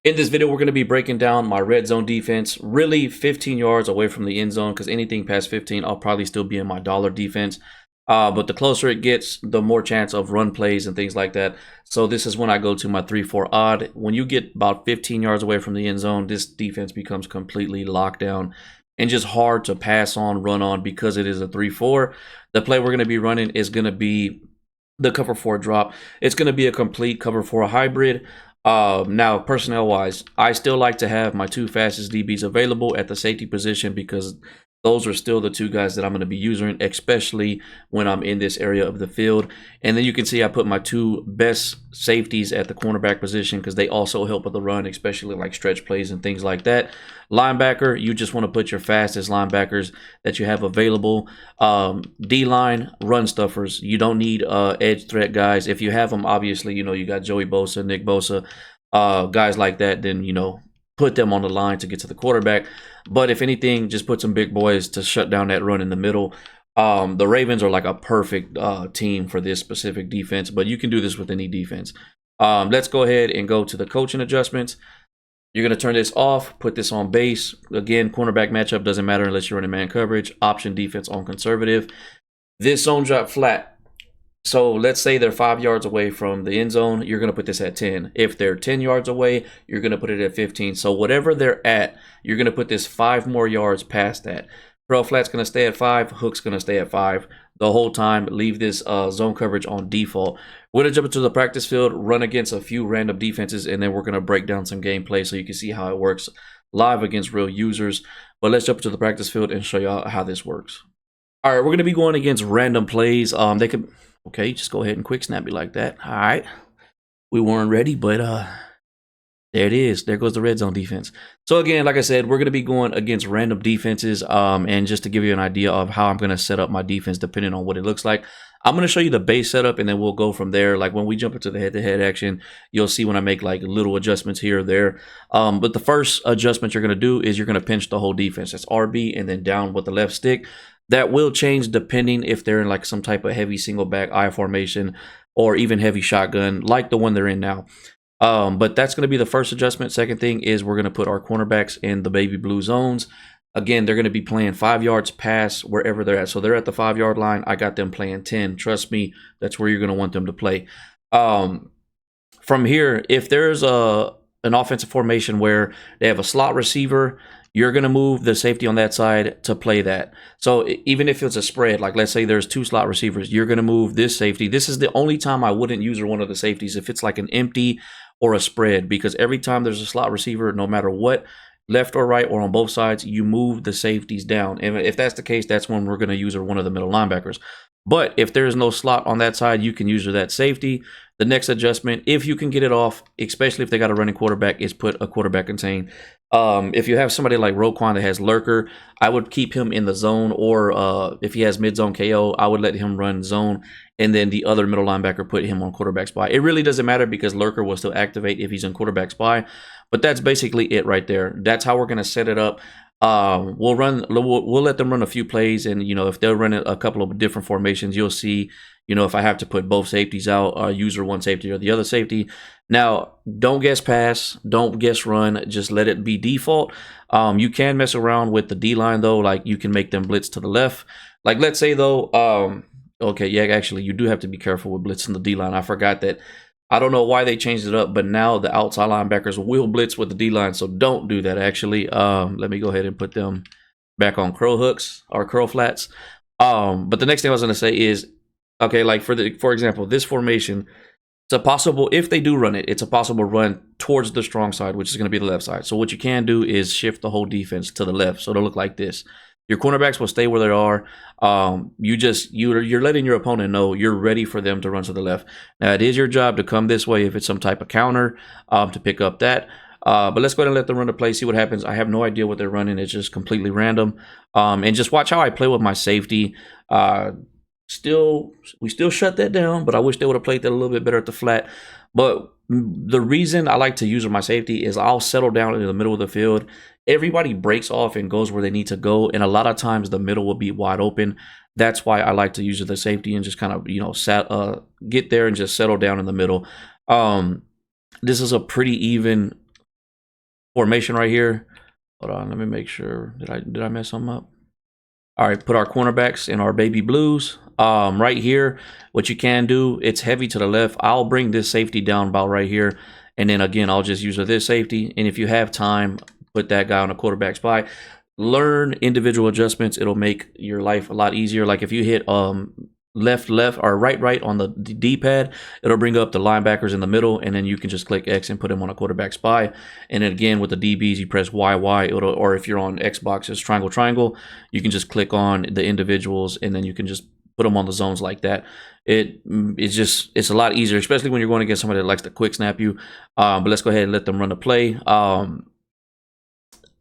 In this video, we're going to be breaking down my red zone defense, really 15 yards away from the end zone, because anything past 15, I'll probably still be in my dollar defense. But the closer it gets, the more chance of run plays and things like that. So this is when I go to my 3-4 odd. When you get about 15 yards away from the end zone, this defense becomes completely locked down and just hard to pass on, run on, because it is a 3-4. The play we're going to be running is going to be the cover 4 drop. It's going to be a complete cover 4 hybrid. Now, personnel wise, I still like to have my two fastest DBs available at the safety position, because those are still the two guys that I'm going to be using, especially when I'm in this area of the field. And then you can see I put my two best safeties at the cornerback position, because they also help with the run, especially like stretch plays and things like that. Linebacker, you just want to put your fastest linebackers that you have available. D-line, run stuffers. You don't need edge threat guys. If you have them, obviously, you got Joey Bosa, Nick Bosa, guys like that, then, put them on the line to get to the quarterback. But if anything, just put some big boys to shut down that run in the middle. The Ravens are like a perfect team for this specific defense, but you can do this with any defense. Let's go ahead and go to the coaching adjustments. You're going to turn this off, put this on base. Again, cornerback matchup doesn't matter unless you're running man coverage. Option defense on conservative. This zone drop flat. So let's say they're 5 yards away from the end zone. You're going to put this at 10. If they're 10 yards away, you're going to put it at 15. So whatever they're at, you're going to put this 5 more yards past that. Curl flat's going to stay at 5. Hook's going to stay at 5 the whole time. Leave this zone coverage on default. We're going to jump into the practice field, run against a few random defenses, and then we're going to break down some gameplay so you can see how it works live against real users. But let's jump into the practice field and show you how this works. All right, we're going to be going against random plays. They could... Okay, just go ahead and quick snap me like that. All right. We weren't ready, but there it is. There goes the red zone defense. So again, like I said, we're going to be going against random defenses. And just to give you an idea of how I'm going to set up my defense depending on what it looks like, I'm going to show you the base setup, and then we'll go from there. Like when we jump into the head-to-head action, you'll see when I make like little adjustments here or there. But the first adjustment you're going to do is you're going to pinch the whole defense. That's RB and then down with the left stick. That will change depending if they're in like some type of heavy single back I formation or even heavy shotgun like the one they're in now. But that's going to be the first adjustment. Second thing is we're going to put our cornerbacks in the baby blue zones. Again, they're going to be playing 5 yards past wherever they're at. So they're at the 5 yard line. I got them playing 10. Trust me, that's where you're going to want them to play. From here, if there's an offensive formation where they have a slot receiver, you're going to move the safety on that side to play that. So even if it's a spread, like let's say there's 2 slot receivers, you're going to move this safety. This is the only time I wouldn't use one of the safeties if it's like an empty or a spread, because every time there's a slot receiver, no matter what, left or right or on both sides, you move the safeties down. And if that's the case, that's when we're going to use one of the middle linebackers. But if there's no slot on that side, you can use that safety. The next adjustment, if you can get it off, especially if they got a running quarterback, is put a quarterback contain. If you have somebody like Roquan that has lurker, I would keep him in the zone, or if he has mid-zone KO, I would let him run zone, and then the other middle linebacker put him on quarterback spy. It really doesn't matter because lurker will still activate if he's in quarterback spy, but that's basically it right there. That's how we're going to set it up. We'll let them run a few plays, and if they're running a couple of different formations, you'll see if I have to put both safeties out, user one safety or the other safety. Now, don't guess pass, don't guess run, just let it be default. You can mess around with the D-line though, like you can make them blitz to the left. Like let's say though, okay, yeah, actually you do have to be careful with blitzing the D-line. I forgot that. I don't know why they changed it up, but now the outside linebackers will blitz with the D-line, so don't do that actually. Let me go ahead and put them back on curl hooks or curl flats. But the next thing I was going to say is, okay, like for example, this formation, it's a possible, if they do run it, it's a possible run towards the strong side, which is going to be the left side. So what you can do is shift the whole defense to the left, so it'll look like this. Your cornerbacks will stay where they are. You're letting your opponent know you're ready for them to run to the left. Now, it is your job to come this way if it's some type of counter, to pick up that. But let's go ahead and let them run the play, see what happens. I have no idea what they're running. It's just completely random. And just watch how I play with my safety. We still shut that down, but I wish they would have played that a little bit better at the flat. But the reason I like to use my safety is I'll settle down in the middle of the field. Everybody breaks off and goes where they need to go, and a lot of times the middle will be wide open. That's why I like to use the safety and just kind of get there and just settle down in the middle. This is a pretty even formation right here. Hold on, let me make sure. Did I mess something up? All right, put our cornerbacks in our baby blues. Right here, what you can do, it's heavy to the left. I'll bring this safety down about right here. And then again, I'll just use this safety. And if you have time, put that guy on a quarterback spy. Learn individual adjustments. It'll make your life a lot easier. Like if you hit left or right on the D-pad, it'll bring up the linebackers in the middle, and then you can just click X and put them on a quarterback spy. And then again with the DBs, you press Y, or if you're on Xbox, it's triangle, you can just click on the individuals, and then you can just put them on the zones like that. It's a lot easier, especially when you're going against somebody that likes to quick snap you. But let's go ahead and let them run the play.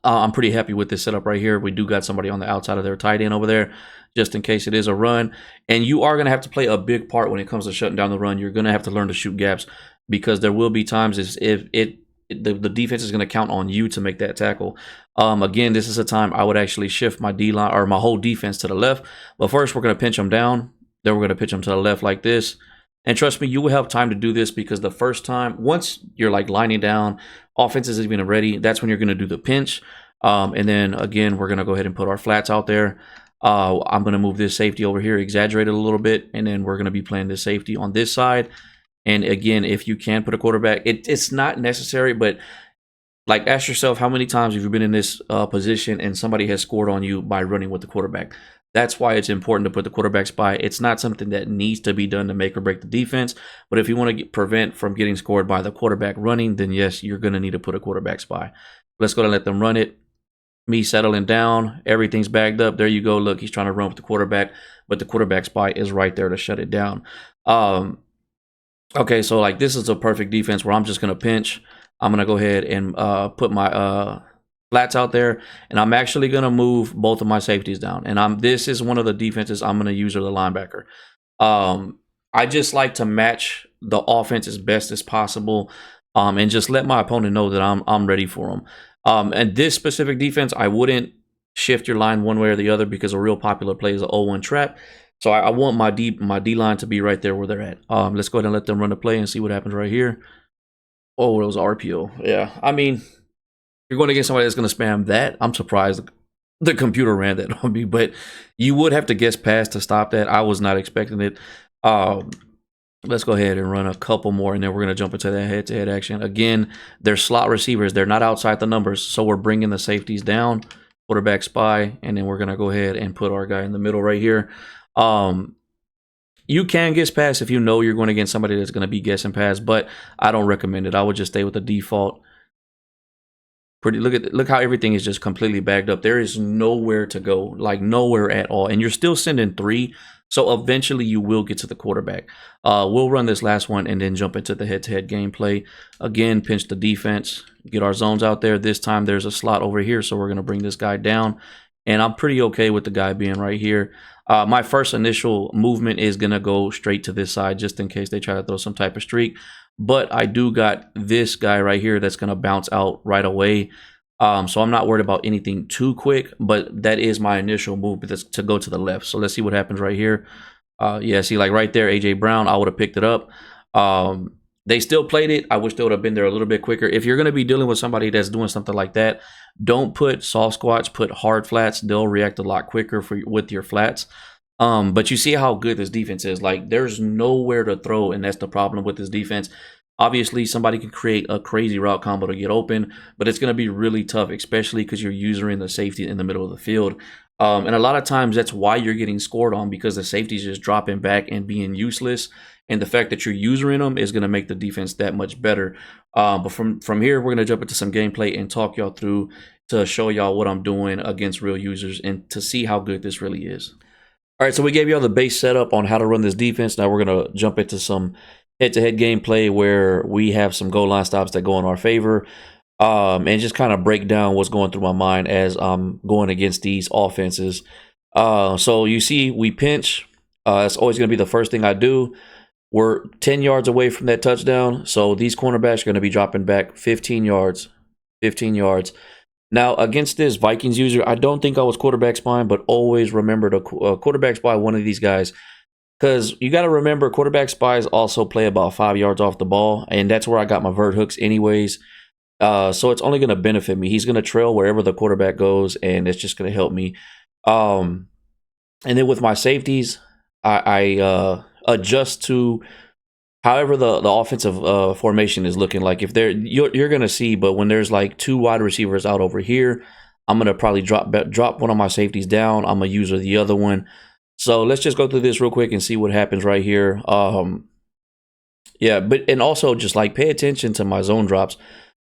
I'm pretty happy with this setup right here. We do got somebody on the outside of their tight end over there, just in case it is a run. And you are going to have to play a big part when it comes to shutting down the run. You're going to have to learn to shoot gaps, because there will be times the defense is going to count on you to make that tackle. Again, this is a time I would actually shift my D-line or my whole defense to the left. But first, we're going to pinch them down. Then we're going to pitch them to the left like this. And trust me, you will have time to do this, because the first time, once you're like lining down, offense is even ready, that's when you're going to do the pinch. And then again, we're going to go ahead and put our flats out there. I'm going to move this safety over here, exaggerate it a little bit, and then we're going to be playing this safety on this side. And again, if you can put a quarterback, it's not necessary, but like ask yourself, how many times have you been in this position and somebody has scored on you by running with the quarterback? That's why it's important to put the quarterback spy. It's not something that needs to be done to make or break the defense, but if you want to prevent from getting scored by the quarterback running, then yes, you're going to need to put a quarterback spy. Let's go and let them run it. Me settling down, everything's bagged up. There you go. Look, he's trying to run with the quarterback, but the quarterback spy is right there to shut it down. Okay, so like this is a perfect defense where I'm just going to pinch. I'm going to go ahead and put my flats out there, and I'm actually going to move both of my safeties down. And this is one of the defenses I'm going to use as the linebacker. I just like to match the offense as best as possible, and just let my opponent know that I'm ready for them. And this specific defense, I wouldn't shift your line one way or the other, because a real popular play is an 0-1 trap. So I want my D line to be right there where they're at. Let's go ahead and let them run the play and see what happens right here. Oh, it was RPO. Yeah, I mean, you're going against somebody that's going to spam that. I'm surprised the computer ran that on me, but you would have to guess past to stop that. I was not expecting it. Let's go ahead and run a couple more, and then we're going to jump into that head-to-head action. Again, they're slot receivers. They're not outside the numbers, so we're bringing the safeties down, quarterback spy, and then we're going to go ahead and put our guy in the middle right here. You can guess pass if you know you're going against somebody that's going to be guessing pass, but I don't recommend it. I would just stay with the default. Look how everything is just completely bagged up. There is nowhere to go, like nowhere at all, and you're still sending 3. So eventually you will get to the quarterback. We'll run this last one and then jump into the head-to-head gameplay. Again, pinch the defense, get our zones out there. This time there's a slot over here, so we're going to bring this guy down. And I'm pretty okay with the guy being right here. My first initial movement is going to go straight to this side, just in case they try to throw some type of streak. But I do got this guy right here that's going to bounce out right away. So I'm not worried about anything too quick, but that is my initial move to go to the left. So let's see what happens right here. Yeah, see, like right there, AJ Brown, I would have picked it up. They still played it. I wish they would have been there a little bit quicker. If you're going to be dealing with somebody that's doing something like that, don't put soft squats, put hard flats. They'll react a lot quicker with your flats. But you see how good this defense is. Like, there's nowhere to throw, and that's the problem with this defense. Obviously, somebody can create a crazy route combo to get open, but it's going to be really tough, especially because you're using the safety in the middle of the field. And a lot of times that's why you're getting scored on, because the safety's just dropping back and being useless. And the fact that you're using them is going to make the defense that much better. But from here, we're going to jump into some gameplay and talk y'all through to show y'all what I'm doing against real users and to see how good this really is. All right, so we gave y'all the base setup on how to run this defense. Now we're going to jump into some head-to-head gameplay where we have some goal line stops that go in our favor, and just kind of break down what's going through my mind as I'm going against these offenses. So you see, we pinch. It's always going to be the first thing I do. We're 10 yards away from that touchdown, so these cornerbacks are going to be dropping back 15 yards. 15 yards. Now, against this Vikings user, I don't think I was quarterback spying, but always remember to quarterback spy one of these guys. Because you got to remember, quarterback spies also play about 5 yards off the ball, and that's where I got my vert hooks anyways. So it's only going to benefit me. He's going to trail wherever the quarterback goes, and it's just going to help me. And then with my safeties, I adjust to however the offensive formation is looking. Like if you're going to see, but when there's like 2 wide receivers out over here, I'm going to probably drop one of my safeties down. I'm going to use the other one. So let's just go through this real quick and see what happens right here. Yeah, and also just like pay attention to my zone drops.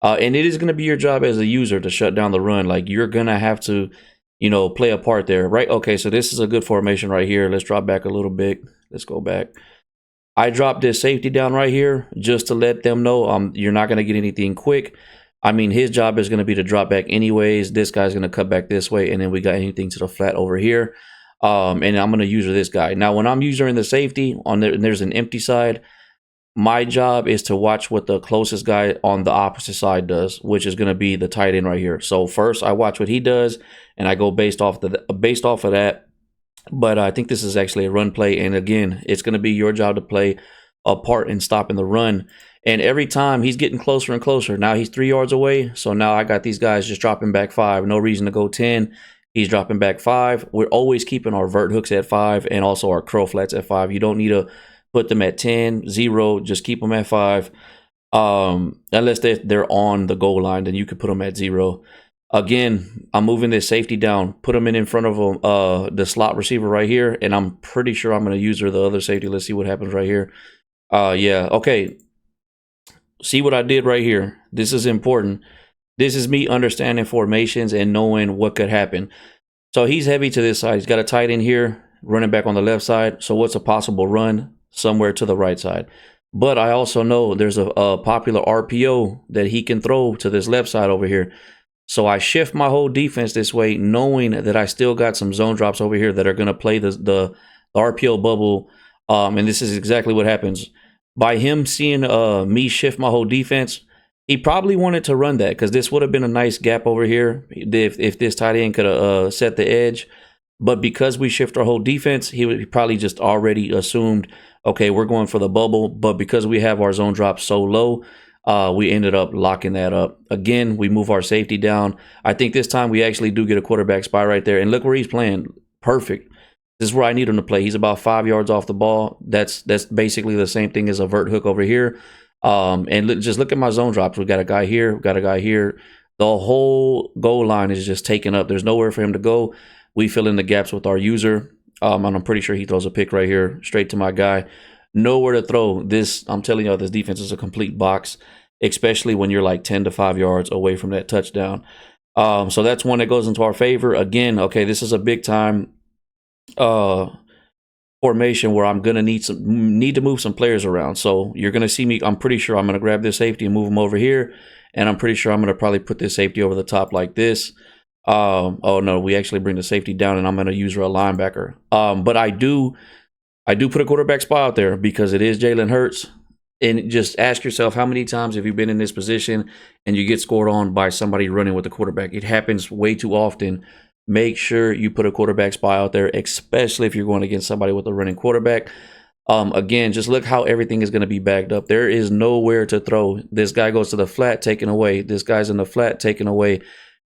And it is going to be your job as a user to shut down the run. Like you're going to have to, play a part there, right? Okay, so this is a good formation right here. Let's drop back a little bit. Let's go back. I dropped this safety down right here just to let them know you're not going to get anything quick. I mean, his job is going to be to drop back anyways. This guy's going to cut back this way, and then we got anything to the flat over here. And I'm going to user this guy. Now, when I'm using the safety, there's an empty side. My job is to watch what the closest guy on the opposite side does, which is going to be the tight end right here. So first, I watch what he does, and I go based off of that. But I think this is actually a run play, and again, it's going to be your job to play a part in stopping the run. And every time he's getting closer and closer. Now he's 3 yards away, so now I got these guys just dropping back 5. No reason to go 10. He's dropping back 5. We're always keeping our vert hooks at 5 and also our curl flats at 5. You don't need to put them at 10, 0. Just keep them at 5. Unless they're on the goal line, then you could put them at 0. Again, I'm moving this safety down, put them in front of the slot receiver right here, and I'm pretty sure I'm going to use the other safety. Let's see what happens right here. Yeah, okay. See what I did right here. This is important. This is me understanding formations and knowing what could happen. So he's heavy to this side. He's got a tight end here, running back on the left side. So what's a possible run? Somewhere to the right side. But I also know there's a popular RPO that he can throw to this left side over here. So I shift my whole defense this way, knowing that I still got some zone drops over here that are going to play the RPO bubble. And this is exactly what happens. By him seeing me shift my whole defense, he probably wanted to run that because this would have been a nice gap over here if this tight end could have set the edge. But because we shift our whole defense, he probably just already assumed, okay, we're going for the bubble. But because we have our zone drop so low, we ended up locking that up. Again, we move our safety down. I think this time we actually do get a quarterback spy right there. And look where he's playing. Perfect. This is where I need him to play. He's about 5 yards off the ball. That's basically the same thing as a vert hook over here. And just look at my zone drops. We got a guy here. We got a guy here. The whole goal line is just taken up. There's nowhere for him to go. We fill in the gaps with our user. And I'm pretty sure he throws a pick right here, straight to my guy. Nowhere to throw. This, I'm telling y'all, this defense is a complete box, especially when you're like 10 to 5 yards away from that touchdown. So that's one that goes into our favor. Again, okay, this is a big time formation where I'm gonna need to move some players around. So you're gonna see me. I'm pretty sure I'm gonna grab this safety and move him over here, and I'm pretty sure I'm gonna probably put this safety over the top like this. Oh no, we actually bring the safety down, and I'm gonna use a linebacker. But I do put a quarterback spot out there because it is Jalen Hurts. And just ask yourself, how many times have you been in this position and you get scored on by somebody running with the quarterback? It happens way too often. Make sure you put a quarterback spy out there, especially if you're going against somebody with a running quarterback. Again, just look how everything is going to be backed up. There is nowhere to throw. This guy goes to the flat, taken away. This guy's in the flat, taken away.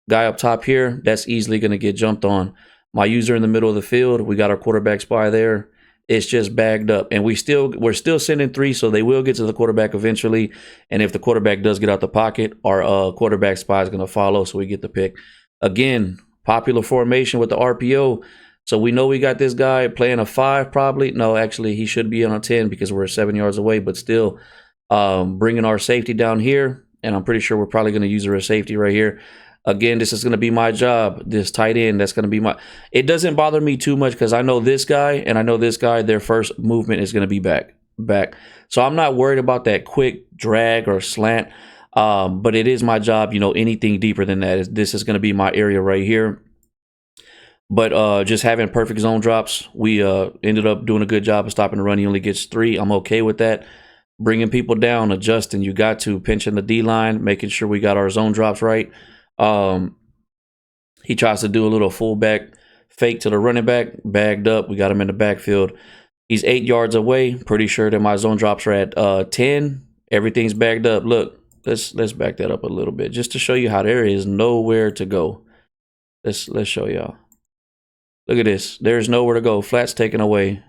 Guy up top here, that's easily going to get jumped on. My user in the middle of the field, we got our quarterback spy there. It's just bagged up, and we're still sending 3, so they will get to the quarterback eventually. And if the quarterback does get out the pocket, our quarterback spy is going to follow, so we get the pick. Again, popular formation with the RPO. So we know we got this guy playing a 5 probably. No, actually, he should be on a 10 because we're 7 yards away, but still bringing our safety down here, and I'm pretty sure we're probably going to use our safety right here. Again, this is going to be my job. This tight end, that's going to be my... It doesn't bother me too much because I know this guy and I know this guy, their first movement is going to be back. So I'm not worried about that quick drag or slant. But it is my job, anything deeper than that. This is going to be my area right here. But just having perfect zone drops, we ended up doing a good job of stopping the run. He only gets 3. I'm okay with that. Bringing people down, adjusting. You got to pinching the D-line, making sure we got our zone drops right. He tries to do a little fullback fake to the running back, bagged up. We got him in the backfield. He's 8 yards away. Pretty sure that my zone drops are at 10. Everything's bagged up. Look, let's back that up a little bit just to show you how there is nowhere to go. Let's show y'all. Look at this. There's nowhere to go. Flat's taken away.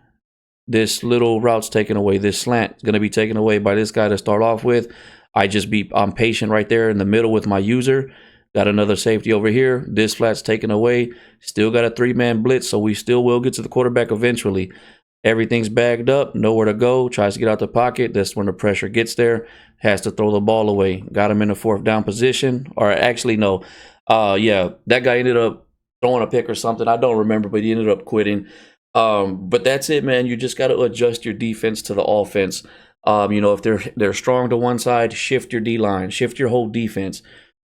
This little route's taken away. This slant is going to be taken away by this guy to start off with. I'm patient right there in the middle with my user. Got another safety over here. This flat's taken away. Still got a 3-man blitz, so we still will get to the quarterback eventually. Everything's bagged up, nowhere to go. Tries to get out the pocket. That's when the pressure gets there. Has to throw the ball away. Got him in a 4th down position. Or actually, no. Yeah, that guy ended up throwing a pick or something. I don't remember, but he ended up quitting. But that's it, man. You just got to adjust your defense to the offense. You know, if they're strong to one side, shift your D-line. Shift your whole defense.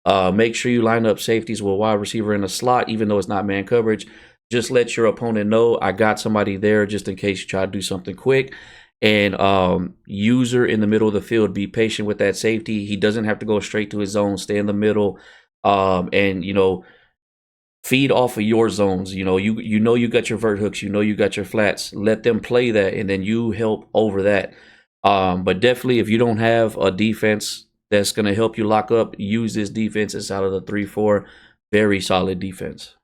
Make sure you line up safeties with a wide receiver in the slot, even though it's not man coverage. Just let your opponent know I got somebody there just in case you try to do something quick. And user in the middle of the field, be patient with that safety. He doesn't have to go straight to his zone. Stay in the middle. And, you know, feed off of your zones. You know you got your vert hooks. You know you got your flats. Let them play that, and then you help over that. But definitely, if you don't have a defense that's going to help you lock up, use this defense. It's out of the 3-4. Very solid defense.